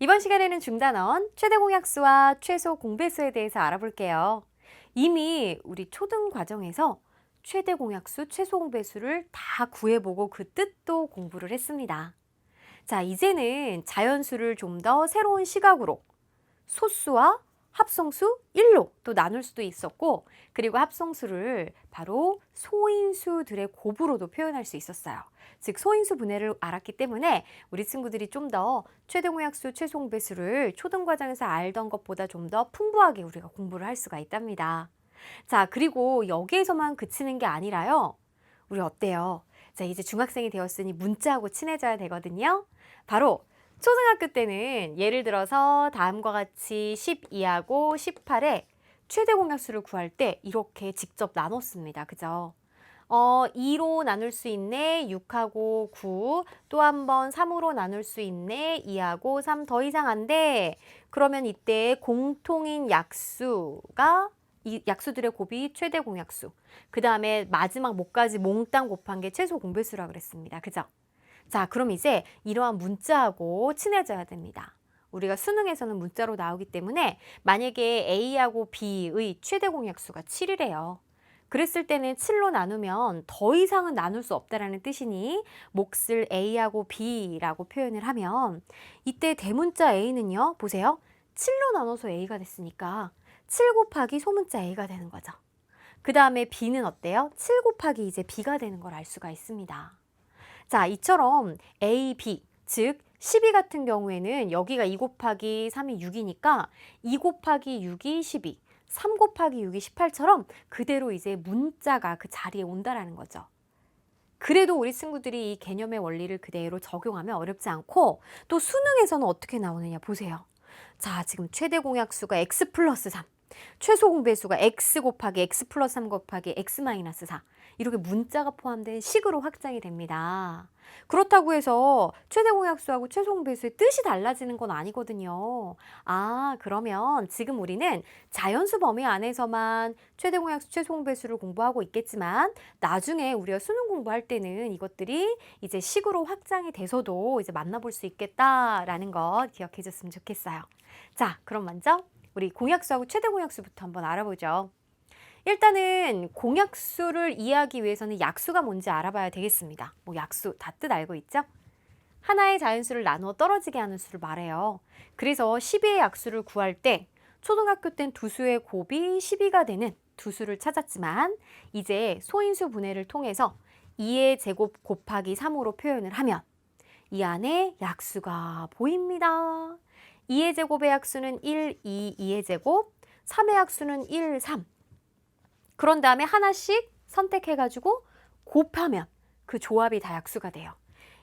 이번 시간에는 중단원, 최대 공약수와 최소 공배수에 대해서 알아볼게요. 이미 우리 초등 과정에서 최대 공약수, 최소 공배수를 다 구해보고 그 뜻도 공부를 했습니다. 자, 이제는 자연수를 좀 더 새로운 시각으로 소수와 합성수 1로 또 나눌 수도 있었고, 그리고 합성수를 바로 소인수들의 곱으로도 표현할 수 있었어요. 즉 소인수 분해를 알았기 때문에 우리 친구들이 좀 더 최대 공약수, 최소 공배수를 초등 과정에서 알던 것보다 좀 더 풍부하게 우리가 공부를 할 수가 있답니다. 자, 그리고 여기에서만 그치는 게 아니라요. 우리 어때요? 자, 이제 중학생이 되었으니 문자하고 친해져야 되거든요. 바로 초등학교 때는 예를 들어서 다음과 같이 12하고 18에 최대 공약수를 구할 때 이렇게 직접 나눴습니다. 그죠? 2로 나눌 수 있네, 6하고 9, 또 한 번 3으로 나눌 수 있네, 2하고 3, 더 이상 안 돼. 그러면 이때 공통인 약수가 이 약수들의 곱이 최대 공약수. 그 다음에 마지막 목까지 몽땅 곱한 게 최소 공배수라 그랬습니다. 그죠? 자, 그럼 이제 이러한 문자하고 친해져야 됩니다. 우리가 수능에서는 문자로 나오기 때문에 만약에 A하고 B의 최대 공약수가 7이래요. 그랬을 때는 7로 나누면 더 이상은 나눌 수 없다라는 뜻이니 몫을 A하고 B라고 표현을 하면 이때 대문자 A는요, 보세요. 7로 나눠서 A가 됐으니까 7 곱하기 소문자 A가 되는 거죠. 그 다음에 B는 어때요? 7 곱하기 이제 B가 되는 걸 알 수가 있습니다. 자, 이처럼 A, B, 즉 12 같은 경우에는 여기가 2 곱하기 3이 6이니까 2 곱하기 6이 12, 3 곱하기 6이 18처럼 그대로 이제 문자가 그 자리에 온다라는 거죠. 그래도 우리 친구들이 이 개념의 원리를 그대로 적용하면 어렵지 않고 또 수능에서는 어떻게 나오느냐 보세요. 자, 지금 최대 공약수가 x 플러스 3, 최소 공배수가 x 곱하기 x 플러스 3 곱하기 x 마이너스 4 이렇게 문자가 포함된 식으로 확장이 됩니다. 그렇다고 해서 최대 공약수하고 최소 공배수의 뜻이 달라지는 건 아니거든요. 아, 그러면 지금 우리는 자연수 범위 안에서만 최대 공약수, 최소 공배수를 공부하고 있겠지만 나중에 우리가 수능 공부할 때는 이것들이 이제 식으로 확장이 돼서도 이제 만나볼 수 있겠다라는 거 기억해 줬으면 좋겠어요. 자, 그럼 먼저 우리 공약수하고 최대 공약수부터 한번 알아보죠. 일단은 공약수를 이해하기 위해서는 약수가 뭔지 알아봐야 되겠습니다. 뭐 약수 다 뜻 알고 있죠? 하나의 자연수를 나누어 떨어지게 하는 수를 말해요. 그래서 12의 약수를 구할 때 초등학교 땐 두 수의 곱이 12가 되는 두 수를 찾았지만 이제 소인수 분해를 통해서 2의 제곱 곱하기 3으로 표현을 하면 이 안에 약수가 보입니다. 2의 제곱의 약수는 1, 2, 2의 제곱, 3의 약수는 1, 3. 그런 다음에 하나씩 선택해가지고 곱하면 그 조합이 다 약수가 돼요.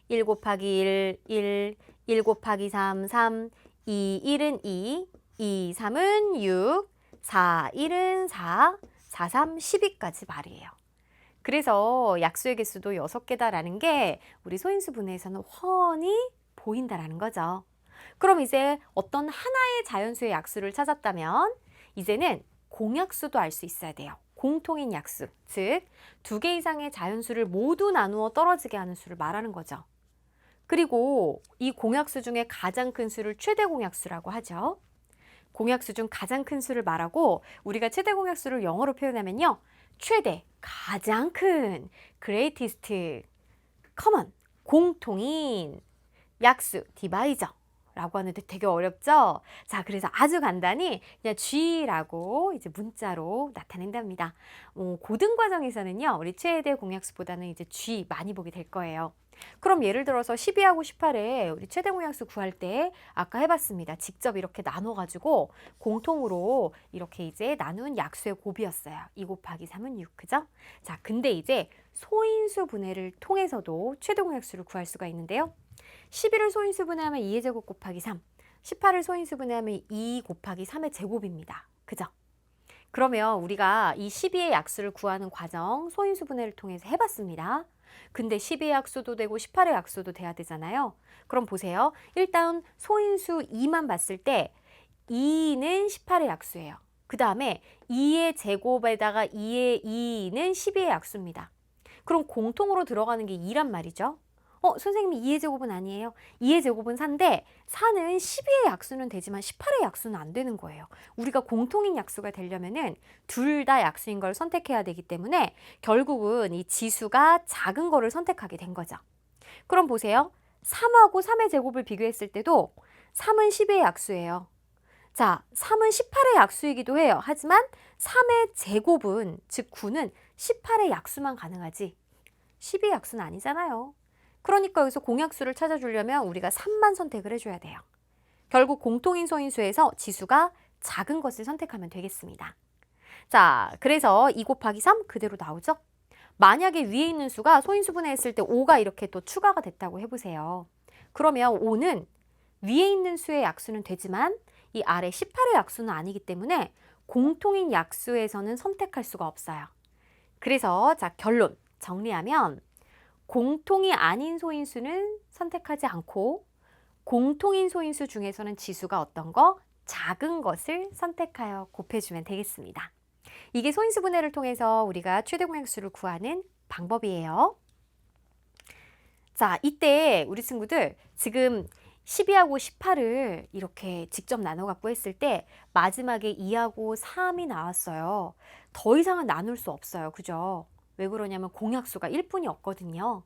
1 곱하기 1, 1, 1 곱하기 3, 3, 2, 1은 2, 2, 3은 6, 4, 1은 4, 4, 3, 12까지 말이에요. 그래서 약수의 개수도 6개다라는 게 우리 소인수 분해에서는 훤히 보인다라는 거죠. 그럼 이제 어떤 하나의 자연수의 약수를 찾았다면 이제는 공약수도 알 수 있어야 돼요. 공통인 약수, 즉 2개 이상의 자연수를 모두 나누어 떨어지게 하는 수를 말하는 거죠. 그리고 이 공약수 중에 가장 큰 수를 최대 공약수라고 하죠. 공약수 중 가장 큰 수를 말하고 우리가 최대 공약수를 영어로 표현하면요. 최대, 가장 큰, greatest, common, 공통인, 약수, 디바이저 라고 하는데 되게 어렵죠? 자, 그래서 아주 간단히 그냥 G라고 이제 문자로 나타낸답니다. 고등 과정에서는요, 우리 최대 공약수보다는 이제 G 많이 보게 될 거예요. 그럼 예를 들어서 12하고 18에 우리 최대 공약수 구할 때 아까 해봤습니다. 직접 이렇게 나눠가지고 공통으로 이렇게 이제 나눈 약수의 곱이었어요. 2 곱하기 3은 6, 그죠? 자, 근데 이제 소인수 분해를 통해서도 최대 공약수를 구할 수가 있는데요. 11을 소인수 분해하면 2의 제곱 곱하기 3, 18을 소인수 분해하면 2 곱하기 3의 제곱입니다. 그죠? 그러면 우리가 이 12의 약수를 구하는 과정 소인수 분해를 통해서 해봤습니다. 근데 12의 약수도 되고 18의 약수도 돼야 되잖아요. 그럼 보세요. 일단 소인수 2만 봤을 때 2는 18의 약수예요. 그 다음에 2의 제곱에다가 2의 2는 12의 약수입니다. 그럼 공통으로 들어가는 게 2란 말이죠. 선생님이 2의 제곱은 아니에요. 2의 제곱은 4인데 4는 12의 약수는 되지만 18의 약수는 안 되는 거예요. 우리가 공통인 약수가 되려면은 둘 다 약수인 걸 선택해야 되기 때문에 결국은 이 지수가 작은 거를 선택하게 된 거죠. 그럼 보세요. 3하고 3의 제곱을 비교했을 때도 3은 12의 약수예요. 자, 3은 18의 약수이기도 해요. 하지만 3의 제곱은, 즉 9는 18의 약수만 가능하지 12의 약수는 아니잖아요. 그러니까 여기서 공약수를 찾아주려면 우리가 3만 선택을 해줘야 돼요. 결국 공통인 소인수에서 지수가 작은 것을 선택하면 되겠습니다. 자, 그래서 2 곱하기 3 그대로 나오죠? 만약에 위에 있는 수가 소인수분해 했을 때 5가 이렇게 또 추가가 됐다고 해보세요. 그러면 5는 위에 있는 수의 약수는 되지만 이 아래 18의 약수는 아니기 때문에 공통인 약수에서는 선택할 수가 없어요. 그래서 자, 결론 정리하면 공통이 아닌 소인수는 선택하지 않고 공통인 소인수 중에서는 지수가 어떤 거? 작은 것을 선택하여 곱해주면 되겠습니다. 이게 소인수 분해를 통해서 우리가 최대 공약수를 구하는 방법이에요. 자, 이때 우리 친구들 지금 12하고 18을 이렇게 직접 나눠 갖고 했을 때 마지막에 2하고 3이 나왔어요. 더 이상은 나눌 수 없어요. 그죠? 왜 그러냐면 공약수가 1뿐이 없거든요.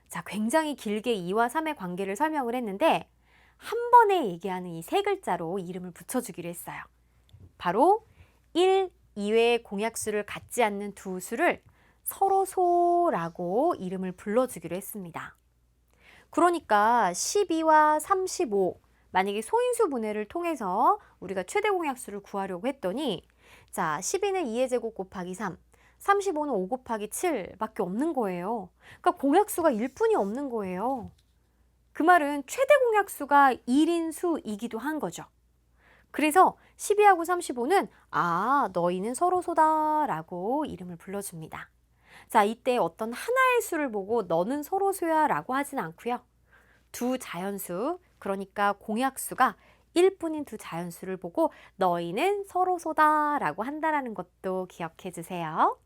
자, 굉장히 길게 2와 3의 관계를 설명을 했는데 한 번에 얘기하는 이 세 글자로 이름을 붙여주기로 했어요. 바로 1 이외의 공약수를 갖지 않는 두 수를 서로소라고 이름을 불러주기로 했습니다. 그러니까 12와 35, 만약에 소인수 분해를 통해서 우리가 최대 공약수를 구하려고 했더니 자, 12는 2의 제곱 곱하기 3, 35는 5 곱하기 7밖에 없는 거예요. 그러니까 공약수가 1뿐이 없는 거예요. 그 말은 최대 공약수가 1인 수이기도 한 거죠. 그래서 12하고 35는 너희는 서로소다라고 이름을 불러줍니다. 자, 이때 어떤 하나의 수를 보고 너는 서로소야 라고 하진 않고요. 두 자연수, 그러니까 공약수가 1뿐인 두 자연수를 보고 너희는 서로소다 라고 한다는 것도 기억해 주세요.